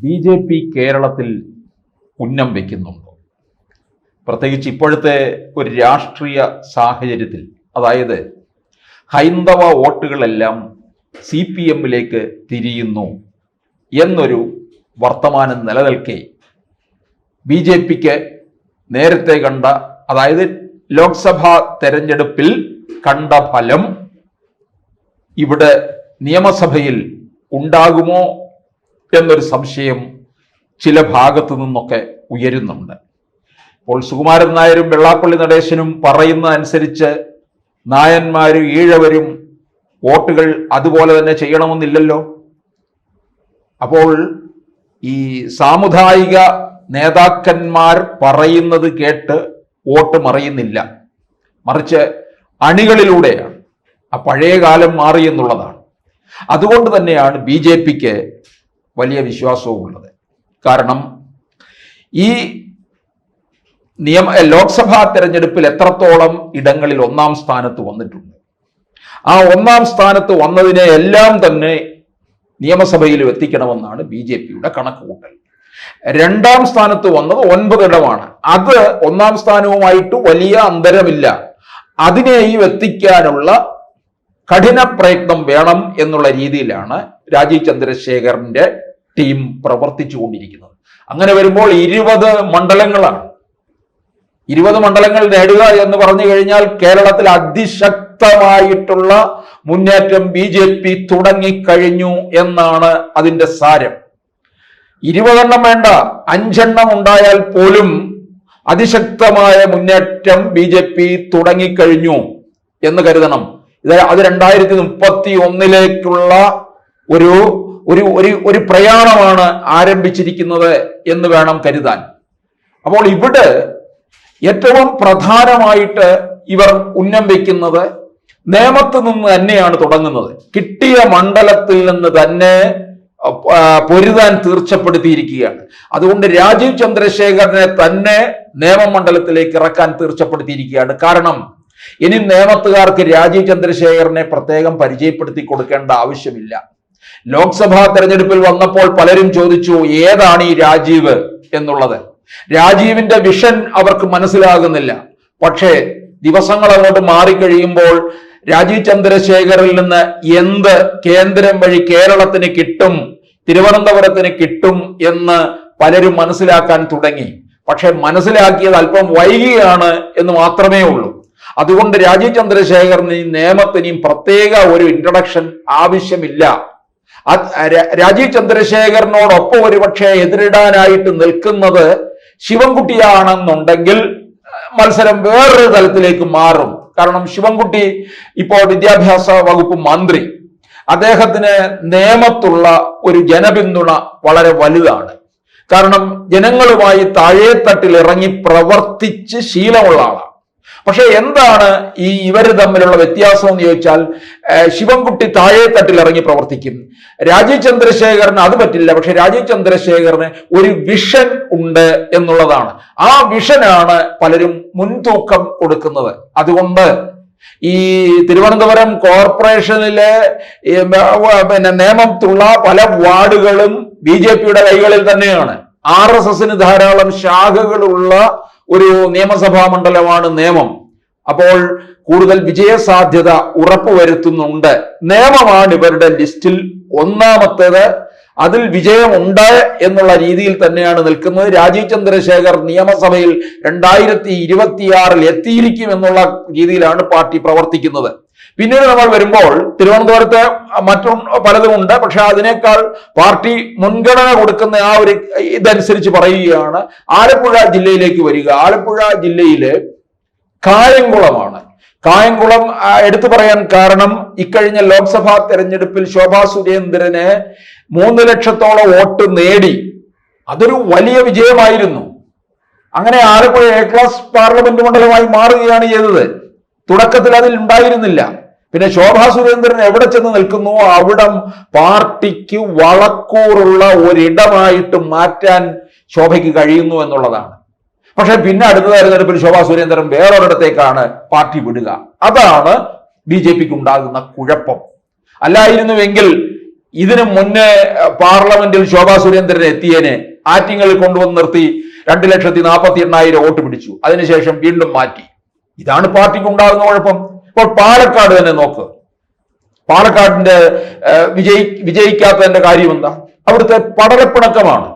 BJP കേരളത്തിൽ ഉന്നം വയ്ക്കുന്നുണ്ടോ? പ്രത്യേകിച്ച് ഇപ്പോഴത്തെ ഒരു രാഷ്ട്രീയ സാഹചര്യത്തിൽ, അതായത് ഹൈന്ദവ വോട്ടുകളെല്ലാം CPM-ലേക്ക് തിരിയുന്നു എന്നൊരു വർത്തമാനം നിലനിൽക്കെ BJP-ക്ക് നേരത്തെ കണ്ട, അതായത് ലോക്സഭാ തെരഞ്ഞെടുപ്പിൽ കണ്ട ഫലം ഇവിടെ നിയമസഭയിൽ ഉണ്ടാകുമോ എന്നൊരു സംശയം ചില ഭാഗത്തു നിന്നൊക്കെ ഉയരുന്നുണ്ട്. ഇപ്പോൾ സുകുമാരൻ നായരും വെള്ളാപ്പള്ളി നടേശനും പറയുന്ന അനുസരിച്ച് നായന്മാരും ഈഴവരും വോട്ടുകൾ അതുപോലെ തന്നെ ചെയ്യണമെന്നില്ലല്ലോ. അപ്പോൾ ഈ സാമുദായിക നേതാക്കന്മാർ പറയുന്നത് കേട്ട് വോട്ട് മറിയുന്നില്ല, മറിച്ച് അണികളിലൂടെയാണ്. ആ പഴയ കാലം മാറി എന്നുള്ളതാണ്. അതുകൊണ്ട് തന്നെയാണ് BJP-ക്ക് വലിയ വിശ്വാസവും ഉള്ളത്. കാരണം ഈ ലോക്സഭാ തെരഞ്ഞെടുപ്പിൽ എത്രത്തോളം ഇടങ്ങളിൽ ഒന്നാം സ്ഥാനത്ത് വന്നിട്ടുണ്ട്. ആ ഒന്നാം സ്ഥാനത്ത് വന്നതിനെ എല്ലാം തന്നെ നിയമസഭയിലും എത്തിക്കണമെന്നാണ് BJP-യുടെ കണക്കുകൂട്ടൽ. രണ്ടാം സ്ഥാനത്ത് വന്നത് 9 ഇടമാണ്. അത് ഒന്നാം സ്ഥാനവുമായിട്ട് വലിയ അന്തരമില്ല. അതിനെയും എത്തിക്കാനുള്ള കഠിന പ്രയത്നം വേണം എന്നുള്ള രീതിയിലാണ് രാജീവ് ചന്ദ്രശേഖറിന്റെ ടീം പ്രവർത്തിച്ചു കൊണ്ടിരിക്കുന്നത്. അങ്ങനെ വരുമ്പോൾ 20 മണ്ഡലങ്ങളാണ്. 20 മണ്ഡലങ്ങൾ നേടുക എന്ന് പറഞ്ഞു കഴിഞ്ഞാൽ കേരളത്തിൽ അതിശക്തമായിട്ടുള്ള മുന്നേറ്റം BJP തുടങ്ങിക്കഴിഞ്ഞു എന്നാണ് അതിന്റെ സാരം. 20 എണ്ണം വേണ്ട, 5 എണ്ണം ഉണ്ടായാൽ പോലും അതിശക്തമായ മുന്നേറ്റം BJP തുടങ്ങിക്കഴിഞ്ഞു എന്ന് കരുതണം. അത് 2031-ലേക്കുള്ള ഒരു പ്രയാണമാണ് ആരംഭിച്ചിരിക്കുന്നത് എന്ന് വേണം കരുതാൻ. അപ്പോൾ ഇവിടെ ഏറ്റവും പ്രധാനമായിട്ട് ഇവർ ഉന്നം വയ്ക്കുന്നത് നേമത്ത് നിന്ന് തന്നെയാണ് തുടങ്ങുന്നത്. കിട്ടിയ മണ്ഡലത്തിൽ നിന്ന് തന്നെ പൊരുതാൻ തീർച്ചപ്പെടുത്തിയിരിക്കുകയാണ്. അതുകൊണ്ട് രാജീവ് ചന്ദ്രശേഖരനെ തന്നെ നേമമണ്ഡലത്തിലേക്ക് ഇറക്കാൻ തീർച്ചപ്പെടുത്തിയിരിക്കുകയാണ്. കാരണം ഇനി നേമത്തുകാർക്ക് രാജീവ് ചന്ദ്രശേഖരനെ പ്രത്യേകം പരിചയപ്പെടുത്തി കൊടുക്കേണ്ട ആവശ്യമില്ല. ലോക്സഭാ തെരഞ്ഞെടുപ്പിൽ വന്നപ്പോൾ പലരും ചോദിച്ചു ഏതാണ് ഈ രാജീവ് എന്നുള്ളത്. രാജീവിന്റെ വിഷൻ അവർക്ക് മനസ്സിലാകുന്നില്ല. പക്ഷേ ദിവസങ്ങൾ അങ്ങോട്ട് മാറിക്കഴിയുമ്പോൾ രാജീവ് ചന്ദ്രശേഖറിൽ നിന്ന് എന്ത് കേന്ദ്രം വഴി കേരളത്തിന് കിട്ടും, തിരുവനന്തപുരത്തിന് കിട്ടും എന്ന് പലരും മനസ്സിലാക്കാൻ തുടങ്ങി. പക്ഷെ മനസ്സിലാക്കിയത് അല്പം വൈകിയാണ് എന്ന് മാത്രമേ ഉള്ളൂ. അതുകൊണ്ട് രാജീവ് ചന്ദ്രശേഖറിന് നേമത്തിനും പ്രത്യേക ഒരു ഇൻട്രൊഡക്ഷൻ ആവശ്യമില്ല. രാജീവ് ചന്ദ്രശേഖറിനോടൊപ്പം ഒരുപക്ഷെ എതിരിടാനായിട്ട് നിൽക്കുന്നത് ശിവൻകുട്ടിയാണെന്നുണ്ടെങ്കിൽ മത്സരം വേറൊരു തലത്തിലേക്ക് മാറും. കാരണം ശിവൻകുട്ടി ഇപ്പോൾ വിദ്യാഭ്യാസ വകുപ്പ് മന്ത്രി. അദ്ദേഹത്തിന് നേമത്തുള്ള ഒരു ജനപിന്തുണ വളരെ വലുതാണ്. കാരണം ജനങ്ങളുമായി താഴേത്തട്ടിൽ ഇറങ്ങി പ്രവർത്തിച്ച് ശീലമുള്ള ആളാണ്. പക്ഷെ എന്താണ് ഇവർ തമ്മിലുള്ള വ്യത്യാസം എന്ന് ചോദിച്ചാൽ, ശിവൻകുട്ടി താഴേത്തട്ടിൽ ഇറങ്ങി പ്രവർത്തിക്കും, രാജീവ് ചന്ദ്രശേഖരന് അത് പറ്റില്ല. പക്ഷെ രാജീവ് ചന്ദ്രശേഖരന് ഒരു വിഷൻ ഉണ്ട് എന്നുള്ളതാണ്. ആ വിഷനാണ് പലരും മുൻതൂക്കം കൊടുക്കുന്നത്. അതുകൊണ്ട് ഈ തിരുവനന്തപുരം കോർപ്പറേഷനിലെ നേമത്തുള്ള പല വാർഡുകളും BJP-യുടെ കൈകളിൽ തന്നെയാണ്. RSS-ന് ധാരാളം ശാഖകളുള്ള ഒരു നിയമസഭാ മണ്ഡലമാണ് നേമം. അപ്പോൾ കൂടുതൽ വിജയസാധ്യത ഉറപ്പുവരുത്തുന്നുണ്ട്. നേമമാണ് ഇവരുടെ ലിസ്റ്റിൽ ഒന്നാമത്തേത്. അതിൽ വിജയമുണ്ട് എന്നുള്ള രീതിയിൽ തന്നെയാണ് നിൽക്കുന്നത്. രാജീവ് ചന്ദ്രശേഖർ നിയമസഭയിൽ 2026-ൽ എത്തിയിരിക്കും എന്നുള്ള രീതിയിലാണ് പാർട്ടി പ്രവർത്തിക്കുന്നത്. പിന്നീട് നമ്മൾ വരുമ്പോൾ തിരുവനന്തപുരത്ത് മറ്റും പലതുമുണ്ട്. പക്ഷെ അതിനേക്കാൾ പാർട്ടി മുൻഗണന കൊടുക്കുന്ന ആ ഒരു ഇതനുസരിച്ച് പറയുകയാണ്. ആലപ്പുഴ ജില്ലയിലേക്ക് വരിക. ആലപ്പുഴ ജില്ലയിലെ കായംകുളമാണ്. കായംകുളം എടുത്തു പറയാൻ കാരണം ഇക്കഴിഞ്ഞ ലോക്സഭാ തെരഞ്ഞെടുപ്പിൽ ശോഭാ സുരേന്ദ്രന് 3 ലക്ഷത്തോളം വോട്ട് നേടി. അതൊരു വലിയ വിജയമായിരുന്നു. അങ്ങനെ ആലപ്പുഴ A ക്ലാസ് പാർലമെന്റ് മണ്ഡലമായി മാറുകയാണ് ചെയ്തത്. തുടക്കത്തിൽ അതിൽ ഉണ്ടായിരുന്നില്ല. പിന്നെ ശോഭാ സുരേന്ദ്രൻ എവിടെ ചെന്ന് നിൽക്കുന്നു അവിടം പാർട്ടിക്ക് വളക്കൂറുള്ള ഒരിടമായിട്ട് മാറ്റാൻ ശോഭയ്ക്ക് കഴിയുന്നു എന്നുള്ളതാണ്. പക്ഷെ പിന്നെ അടുത്ത തെരഞ്ഞെടുപ്പിൽ ശോഭാ സുരേന്ദ്രൻ വേറൊരിടത്തേക്കാണ് പാർട്ടി വിടുക. അതാണ് BJP-ക്ക് ഉണ്ടാകുന്ന കുഴപ്പം. അല്ലായിരുന്നുവെങ്കിൽ ഇതിനു മുന്നേ പാർലമെന്റിൽ ശോഭാ സുരേന്ദ്രൻ എത്തിയതിനെ ആറ്റിങ്ങളിൽ കൊണ്ടുവന്ന് നിർത്തി 2,48,000 വോട്ട് പിടിച്ചു. അതിനുശേഷം വീണ്ടും മാറ്റി. ഇതാണ് പാർട്ടിക്ക് ഉണ്ടാകുന്ന കുഴപ്പം. ഇപ്പോൾ പാലക്കാട് തന്നെ നോക്ക്. പാലക്കാടിന്റെ വിജയിക്കാത്തതിന്റെ കാര്യം എന്താ? അവിടുത്തെ പടലപ്പിണക്കമാണ്.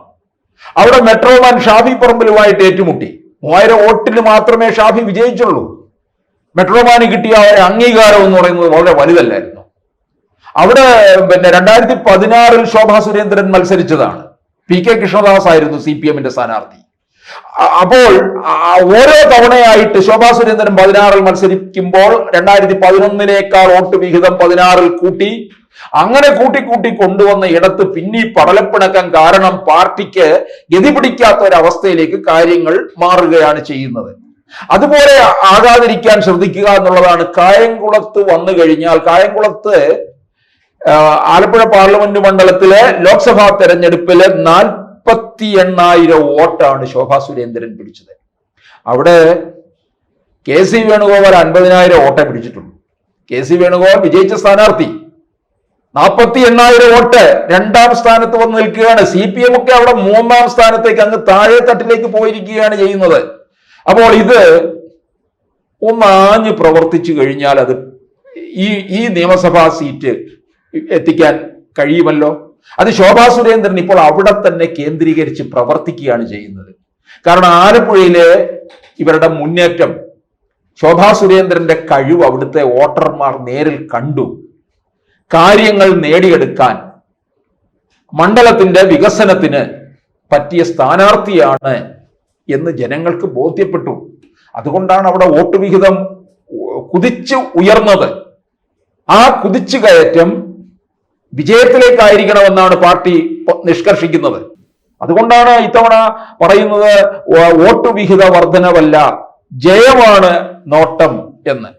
അവിടെ മെട്രോമാൻ ഷാഫി പറമ്പിലുമായിട്ട് ഏറ്റുമുട്ടി. 3000 വോട്ടിന് മാത്രമേ ഷാഫി വിജയിച്ചുള്ളൂ. മെട്രോമാന് കിട്ടിയ അംഗീകാരം എന്ന് പറയുന്നത് വളരെ വലുതല്ലായിരുന്നു. അവിടെ 2016 ശോഭാ സുരേന്ദ്രൻ മത്സരിച്ചതാണ്. പി കെ കൃഷ്ണദാസ് ആയിരുന്നു CPM സ്ഥാനാർത്ഥി. അപ്പോൾ ഓരോ തവണയായിട്ട് ശോഭാ സുരേന്ദ്രൻ 16 മത്സരിക്കുമ്പോൾ 2011 വോട്ട് വിഹിതം 16 കൂട്ടി. അങ്ങനെ കൂട്ടി കൊണ്ടുവന്ന ഇടത്ത് പിന്നെ പടലപ്പിണക്കം കാരണം പാർട്ടിക്ക് ഗതി പിടിക്കാത്ത ഒരവസ്ഥയിലേക്ക് കാര്യങ്ങൾ മാറുകയാണ് ചെയ്യുന്നത്. അതുപോലെ ആകാതിരിക്കാൻ ശ്രദ്ധിക്കുക എന്നുള്ളതാണ്. കായംകുളത്ത് വന്നു കഴിഞ്ഞാൽ, കായംകുളത്ത് ആലപ്പുഴ പാർലമെന്റ് മണ്ഡലത്തിലെ ലോക്സഭാ തെരഞ്ഞെടുപ്പില് 48,000 വോട്ടാണ് ശോഭാ സുരേന്ദ്രൻ പിടിച്ചത്. അവിടെ KC വേണുഗോപാൽ 50,000 വോട്ടേ പിടിച്ചിട്ടുള്ളൂ. KC വേണുഗോപാൽ വിജയിച്ച സ്ഥാനാർത്ഥി 48,000 വോട്ട് 2ാം സ്ഥാനത്ത് വന്ന് നിൽക്കുകയാണ്. CPM ഒക്കെ അവിടെ 3ാം സ്ഥാനത്തേക്ക് അങ്ങ് താഴെ തട്ടിലേക്ക് പോയിരിക്കുകയാണ് ചെയ്യുന്നത്. അപ്പോൾ ഇത് ഒന്നാഞ്ഞ് പ്രവർത്തിച്ചു കഴിഞ്ഞാൽ അത് ഈ നിയമസഭാ സീറ്റ് എത്തിക്കാൻ കഴിയുമല്ലോ. അത് ശോഭാ സുരേന്ദ്രൻ ഇപ്പോൾ അവിടെ തന്നെ കേന്ദ്രീകരിച്ച് പ്രവർത്തിക്കുകയാണ് ചെയ്യുന്നത്. കാരണം ആലപ്പുഴയിലെ ഇവരുടെ മുന്നേറ്റം, ശോഭാ സുരേന്ദ്രന്റെ കഴിവ് അവിടുത്തെ വോട്ടർമാർ നേരിൽ കണ്ടു. കാര്യങ്ങൾ നേടിയെടുക്കാൻ മണ്ഡലത്തിന്റെ വികസനത്തിന് പറ്റിയ സ്ഥാനാർത്ഥിയാണ് എന്ന് ജനങ്ങൾക്ക് ബോധ്യപ്പെട്ടു. അതുകൊണ്ടാണ് അവിടെ വോട്ട് വിഹിതം കുതിച്ചു ഉയർന്നത്. ആ കുതിച്ചു കയറ്റം വിജയത്തിലേക്കായിരിക്കണമെന്നാണ് പാർട്ടി നിഷ്കർഷിക്കുന്നത്. അതുകൊണ്ടാണ് ഇത്തവണ പറയുന്നത് വോട്ട് വിഹിത വർധനവല്ല, ജയമാണ് നോട്ടം എന്ന്.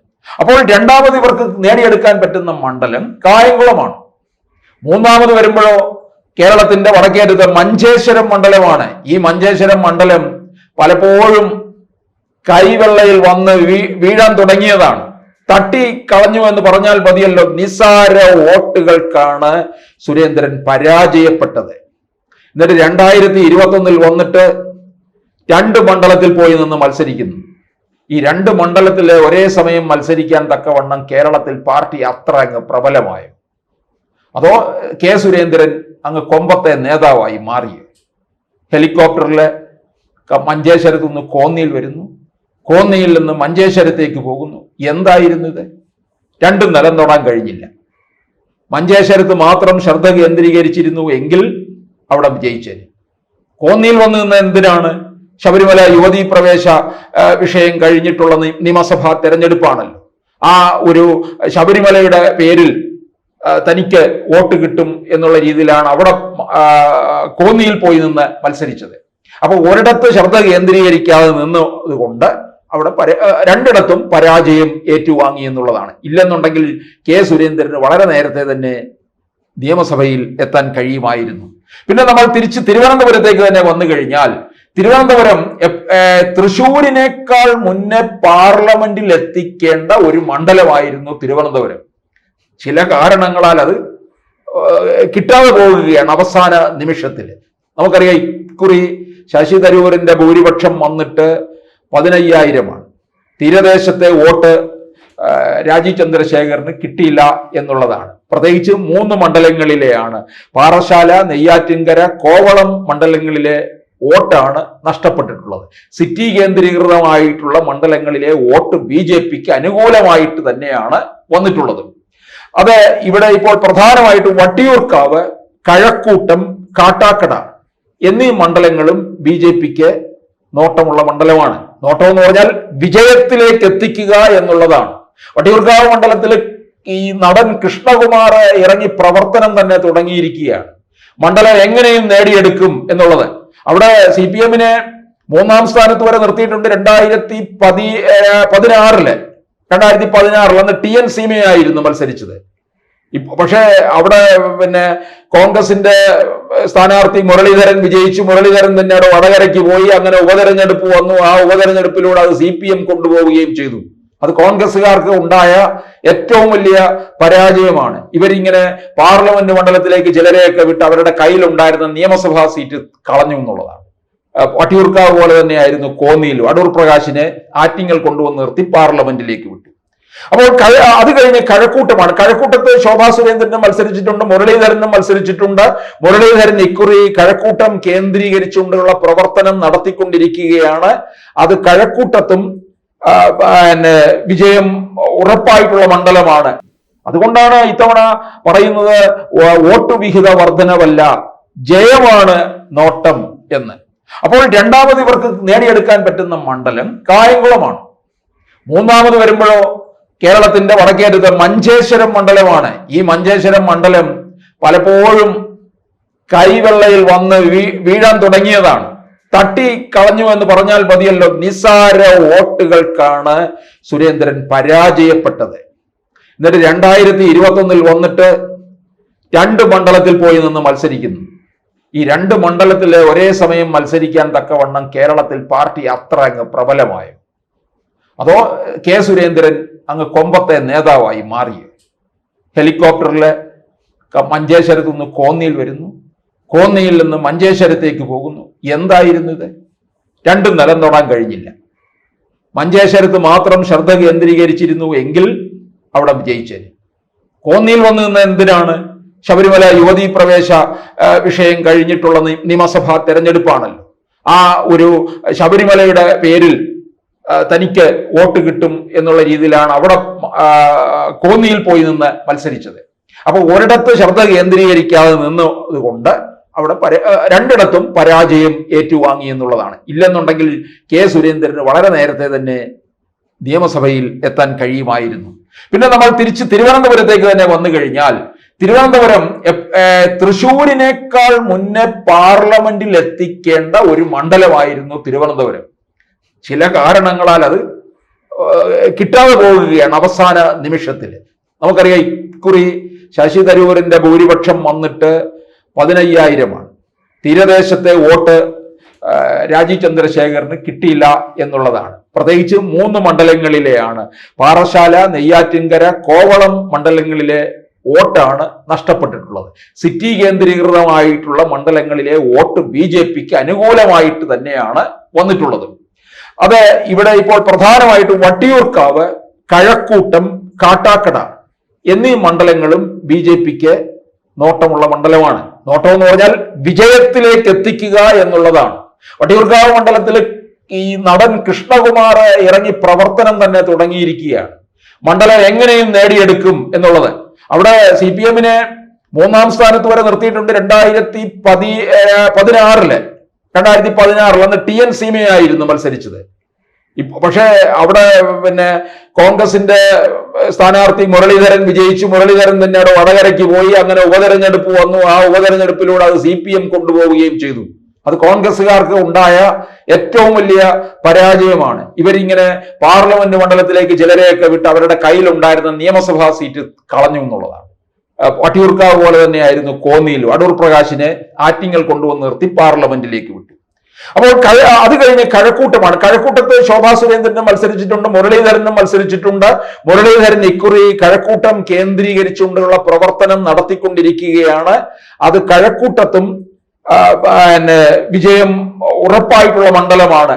അപ്പോൾ രണ്ടാമത് ഇവർക്ക് നേടിയെടുക്കാൻ പറ്റുന്ന മണ്ഡലം കായംകുളമാണ്. മൂന്നാമത് വരുമ്പോഴോ കേരളത്തിന്റെ വടക്കേറ്റത്ത് മഞ്ചേശ്വരം മണ്ഡലമാണ്. ഈ മഞ്ചേശ്വരം മണ്ഡലം പലപ്പോഴും കൈവെള്ളയിൽ വന്ന് വീഴാൻ തുടങ്ങിയതാണ്. തട്ടി കളഞ്ഞു എന്ന് പറഞ്ഞാൽ മതിയല്ലോ. നിസ്സാര വോട്ടുകൾക്കാണ് സുരേന്ദ്രൻ പരാജയപ്പെട്ടത്. എന്നിട്ട് 2021 വന്നിട്ട് 2 മണ്ഡലത്തിൽ പോയി നിന്ന് മത്സരിക്കുന്നു. ഈ 2 മണ്ഡലത്തിലെ ഒരേ സമയം മത്സരിക്കാൻ തക്കവണ്ണം കേരളത്തിൽ പാർട്ടി അത്ര അങ്ങ് പ്രബലമായോ? അതോ കെ സുരേന്ദ്രൻ അങ്ങ് കൊമ്പത്തെ നേതാവായി മാറിയോ? ഹെലികോപ്റ്ററിലെ മഞ്ചേശ്വരത്ത് നിന്ന് കോന്നിയിൽ വരുന്നു, കോന്നിയിൽ നിന്ന് മഞ്ചേശ്വരത്തേക്ക് പോകുന്നു. എന്തായിരുന്നു ഇത്? 2 നിലം തൊടാൻ കഴിഞ്ഞില്ല. മഞ്ചേശ്വരത്ത് മാത്രം ശ്രദ്ധ കേന്ദ്രീകരിച്ചിരുന്നു എങ്കിൽ അവിടെ വിജയിച്ചേനെ. കോന്നിയിൽ വന്നു നിന്ന് എന്തിനാണ്? ശബരിമല യുവതീ പ്രവേശ വിഷയം കഴിഞ്ഞിട്ടുള്ള നിയമസഭാ തെരഞ്ഞെടുപ്പാണല്ലോ. ആ ഒരു ശബരിമലയുടെ പേരിൽ തനിക്ക് വോട്ട് കിട്ടും എന്നുള്ള രീതിയിലാണ് അവിടെ കോന്നിയിൽ പോയി നിന്ന് മത്സരിച്ചത്. അപ്പൊ ഒരിടത്ത് ശ്രദ്ധ കേന്ദ്രീകരിക്കാതെ നിന്നത് കൊണ്ട് അവിടെ 2ഇടത്തും പരാജയം ഏറ്റുവാങ്ങി എന്നുള്ളതാണ്. ഇല്ലെന്നുണ്ടെങ്കിൽ കെ സുരേന്ദ്രന് വളരെ നേരത്തെ തന്നെ നിയമസഭയിൽ എത്താൻ കഴിയുമായിരുന്നു. പിന്നെ നമ്മൾ തിരിച്ച് തിരുവനന്തപുരത്തേക്ക് തന്നെ വന്നു കഴിഞ്ഞാൽ, തിരുവനന്തപുരം തൃശ്ശൂരിനേക്കാൾ മുന്നേ പാർലമെന്റിൽ എത്തിക്കേണ്ട ഒരു മണ്ഡലമായിരുന്നു തിരുവനന്തപുരം. ചില കാരണങ്ങളാൽ അത് കിട്ടാതെ പോകുകയാണ് അവസാന നിമിഷത്തിൽ. നമുക്കറിയാം, ഇക്കുറി ശശി തരൂരിന്റെ ഭൂരിപക്ഷം വന്നിട്ട് 15,000 തീരദേശത്തെ വോട്ട് രാജീവ് ചന്ദ്രശേഖറിന് കിട്ടിയില്ല എന്നുള്ളതാണ്. പ്രത്യേകിച്ച് 3 മണ്ഡലങ്ങളിലെയാണ്. പാറശാല, നെയ്യാറ്റിൻകര, കോവളം മണ്ഡലങ്ങളിലെ വോട്ടാണ് നഷ്ടപ്പെട്ടിട്ടുള്ളത്. സിറ്റി കേന്ദ്രീകൃതമായിട്ടുള്ള മണ്ഡലങ്ങളിലെ വോട്ട് BJPക്ക് അനുകൂലമായിട്ട് തന്നെയാണ് വന്നിട്ടുള്ളത്. അത് ഇവിടെ ഇപ്പോൾ പ്രധാനമായിട്ടും വട്ടിയൂർക്കാവ്, കഴക്കൂട്ടം, കാട്ടാക്കട എന്നീ മണ്ഡലങ്ങളും BJPക്ക് നോട്ടമുള്ള മണ്ഡലമാണ്. നോട്ടം എന്ന് പറഞ്ഞാൽ വിജയത്തിലേക്ക് എത്തിക്കുക എന്നുള്ളതാണ്. വട്ടിയൂർക്കാവ് മണ്ഡലത്തിൽ ഈ നടൻ കൃഷ്ണകുമാർ ഇറങ്ങി പ്രവർത്തനം തന്നെ തുടങ്ങിയിരിക്കുകയാണ്. മണ്ഡലം എങ്ങനെയും നേടിയെടുക്കും എന്നുള്ളത്. അവിടെ CPMനെ 3ാം സ്ഥാനത്ത് വരെ നിർത്തിയിട്ടുണ്ട്. 2016 അന്ന് TN സീമയായിരുന്നു മത്സരിച്ചത്. പക്ഷേ അവിടെ കോൺഗ്രസിന്റെ സ്ഥാനാർത്ഥി മുരളീധരൻ വിജയിച്ചു. മുരളീധരൻ തന്നെ വടകരയ്ക്ക് പോയി. അങ്ങനെ ഉപതെരഞ്ഞെടുപ്പ് വന്നു. ആ ഉപതെരഞ്ഞെടുപ്പിലൂടെ അത് CPM കൊണ്ടുപോവുകയും ചെയ്തു. അത് കോൺഗ്രസുകാർക്ക് ഉണ്ടായ ഏറ്റവും വലിയ പരാജയമാണ്. ഇവരിങ്ങനെ പാർലമെന്റ് മണ്ഡലത്തിലേക്ക് ചിലരെയൊക്കെ വിട്ട് അവരുടെ കയ്യിലുണ്ടായിരുന്ന നിയമസഭാ സീറ്റ് കളഞ്ഞു എന്നുള്ളതാണ്. വട്ടിയൂർക്കാവ് പോലെ തന്നെയായിരുന്നു കോന്നിയിലും. അടൂർ പ്രകാശിനെ ആറ്റിങ്ങൽ കൊണ്ടുവന്ന് നിർത്തി പാർലമെന്റിലേക്ക് വിട്ടു. അപ്പോൾ അത് കഴിഞ്ഞ് കഴക്കൂട്ടമാണ്. കഴക്കൂട്ടത്ത് ശോഭാ സുരേന്ദ്രനും മത്സരിച്ചിട്ടുണ്ട്, മുരളീധരനും മത്സരിച്ചിട്ടുണ്ട്. മുരളീധരൻ ഇക്കുറി കഴക്കൂട്ടം കേന്ദ്രീകരിച്ചുകൊണ്ടുള്ള പ്രവർത്തനം നടത്തിക്കൊണ്ടിരിക്കുകയാണ്. അത് കഴക്കൂട്ടത്തും വിജയം ഉറപ്പായിട്ടുള്ള മണ്ഡലമാണ്. അതുകൊണ്ടാണ് ഇത്തവണ പറയുന്നത് വോട്ട് വിഹിത വർധനവല്ല, ജയമാണ് നോട്ടം എന്ന്. അപ്പോൾ രണ്ടാമത് ഇവർക്ക് നേടിയെടുക്കാൻ പറ്റുന്ന മണ്ഡലം കായംകുളമാണ്. മൂന്നാമത് വരുമ്പോഴോ കേരളത്തിന്റെ വടക്കേറ്റത്ത് മഞ്ചേശ്വരം മണ്ഡലമാണ്. ഈ മഞ്ചേശ്വരം മണ്ഡലം പലപ്പോഴും കൈവെള്ളയിൽ വന്ന് വീഴാൻ തുടങ്ങിയതാണ്. തട്ടി കളഞ്ഞു എന്ന് പറഞ്ഞാൽ മതിയല്ലോ. നിസ്സാര വോട്ടുകൾക്കാണ് സുരേന്ദ്രൻ പരാജയപ്പെട്ടത്. എന്നിട്ട് 2021 വന്നിട്ട് 2 മണ്ഡലത്തിൽ പോയി നിന്ന് മത്സരിക്കുന്നു. ഈ 2 മണ്ഡലത്തിൽ ഒരേ സമയം മത്സരിക്കാൻ തക്കവണ്ണം കേരളത്തിൽ പാർട്ടി അത്ര അങ്ങ് പ്രബലമായോ? അതോ കെ സുരേന്ദ്രൻ അങ്ങ് കൊമ്പത്തെ നേതാവായി മാറിയോ? ഹെലികോപ്റ്ററിലെ മഞ്ചേശ്വരത്ത് നിന്ന് കോന്നിയിൽ വരുന്നു, കോന്നിയിൽ നിന്ന് മഞ്ചേശ്വരത്തേക്ക് പോകുന്നു. എന്തായിരുന്നു ഇത്? 2 നിലം തൊടാൻ കഴിഞ്ഞില്ല. മഞ്ചേശ്വരത്ത് മാത്രം ശ്രദ്ധ കേന്ദ്രീകരിച്ചിരുന്നു എങ്കിൽ അവിടെ വിജയിച്ചേനെ. കോന്നിയിൽ വന്നു നിന്ന് എന്തിനാണ്? ശബരിമല യുവതീ പ്രവേശ വിഷയം കഴിഞ്ഞിട്ടുള്ള നിയമസഭാ തെരഞ്ഞെടുപ്പാണല്ലോ. ആ ഒരു ശബരിമലയുടെ പേരിൽ തനിക്ക് വോട്ട് കിട്ടും എന്നുള്ള രീതിയിലാണ് അവിടെ കോന്നിയിൽ പോയി നിന്ന് മത്സരിച്ചത്. അപ്പൊ ഒരിടത്ത് ശ്രദ്ധ കേന്ദ്രീകരിക്കാതെ നിന്നത് കൊണ്ട് അവിടെ 2ഇടത്തും പരാജയം ഏറ്റുവാങ്ങി എന്നുള്ളതാണ്. ഇല്ലെന്നുണ്ടെങ്കിൽ കെ സുരേന്ദ്രന് വളരെ നേരത്തെ തന്നെ നിയമസഭയിൽ എത്താൻ കഴിയുമായിരുന്നു. പിന്നെ നമ്മൾ തിരിച്ച് തിരുവനന്തപുരത്തേക്ക് തന്നെ വന്നു കഴിഞ്ഞാൽ, തിരുവനന്തപുരം തൃശ്ശൂരിനേക്കാൾ മുന്നേ പാർലമെന്റിൽ എത്തിക്കേണ്ട ഒരു മണ്ഡലമായിരുന്നു തിരുവനന്തപുരം. ചില കാരണങ്ങളാൽ അത് കിട്ടാതെ പോകുകയാണ് അവസാന നിമിഷത്തിൽ. നമുക്കറിയാം ഇക്കുറി ശശി തരൂരിന്റെ ഭൂരിപക്ഷം വന്നിട്ട് 15,000 തീരദേശത്തെ വോട്ട് രാജീവ് ചന്ദ്രശേഖറിന് കിട്ടിയില്ല എന്നുള്ളതാണ്. പ്രത്യേകിച്ച് 3 മണ്ഡലങ്ങളിലെയാണ്. പാറശാല, നെയ്യാറ്റിൻകര, കോവളം മണ്ഡലങ്ങളിലെ വോട്ടാണ് നഷ്ടപ്പെട്ടിട്ടുള്ളത്. സിറ്റി കേന്ദ്രീകൃതമായിട്ടുള്ള മണ്ഡലങ്ങളിലെ വോട്ട് BJPക്ക് അനുകൂലമായിട്ട് തന്നെയാണ് വന്നിട്ടുള്ളത്. അത് ഇവിടെ ഇപ്പോൾ പ്രധാനമായിട്ട് വട്ടിയൂർക്കാവ്, കഴക്കൂട്ടം, കാട്ടാക്കട എന്നീ മണ്ഡലങ്ങളും BJPക്ക് നോട്ടമുള്ള മണ്ഡലമാണ്. നോട്ടം എന്ന് പറഞ്ഞാൽ വിജയത്തിലേക്ക് എത്തിക്കുക എന്നുള്ളതാണ്. വട്ടിയൂർക്കാവ് മണ്ഡലത്തിൽ ഈ നടൻ കൃഷ്ണകുമാർ ഇറങ്ങി പ്രവർത്തനം തന്നെ തുടങ്ങിയിരിക്കുകയാണ്. മണ്ഡലം എങ്ങനെയും നേടിയെടുക്കും എന്നുള്ളത്. അവിടെ CPM-നെ 3ാം സ്ഥാനത്ത് വരെ നിർത്തിയിട്ടുണ്ട്. 2016 അന്ന് TN സീമയായിരുന്നു മത്സരിച്ചത്. പക്ഷേ അവിടെ കോൺഗ്രസിന്റെ സ്ഥാനാർത്ഥി മുരളീധരൻ വിജയിച്ചു. മുരളീധരൻ തന്നെ അവിടെ വടകരയ്ക്ക് പോയി. അങ്ങനെ ഉപതെരഞ്ഞെടുപ്പ് വന്നു. ആ ഉപതെരഞ്ഞെടുപ്പിലൂടെ അത് CPM കൊണ്ടുപോവുകയും ചെയ്തു. അത് കോൺഗ്രസുകാർക്ക് ഉണ്ടായ ഏറ്റവും വലിയ പരാജയമാണ്. ഇവരിങ്ങനെ പാർലമെന്റ് മണ്ഡലത്തിലേക്ക് ചിലരെയൊക്കെ വിട്ട് അവരുടെ കയ്യിലുണ്ടായിരുന്ന നിയമസഭാ സീറ്റ് കളഞ്ഞു എന്നുള്ളതാണ്. വട്ടിയൂർക്കാവ് പോലെ തന്നെയായിരുന്നു കോന്നിയിലും. അടൂർ പ്രകാശിനെ ആറ്റിങ്ങൽ കൊണ്ടുവന്ന് നിർത്തി പാർലമെന്റിലേക്ക് വിട്ടു. അപ്പോൾ അത് കഴിഞ്ഞ് കഴക്കൂട്ടമാണ്. കഴക്കൂട്ടത്ത് ശോഭാ സുരേന്ദ്രനും മത്സരിച്ചിട്ടുണ്ട്, മുരളീധരനും മത്സരിച്ചിട്ടുണ്ട്. മുരളീധരൻ ഇക്കുറി കഴക്കൂട്ടം കേന്ദ്രീകരിച്ചുകൊണ്ടുള്ള പ്രവർത്തനം നടത്തിക്കൊണ്ടിരിക്കുകയാണ്. അത് കഴക്കൂട്ടത്തും വിജയം ഉറപ്പായിട്ടുള്ള മണ്ഡലമാണ്.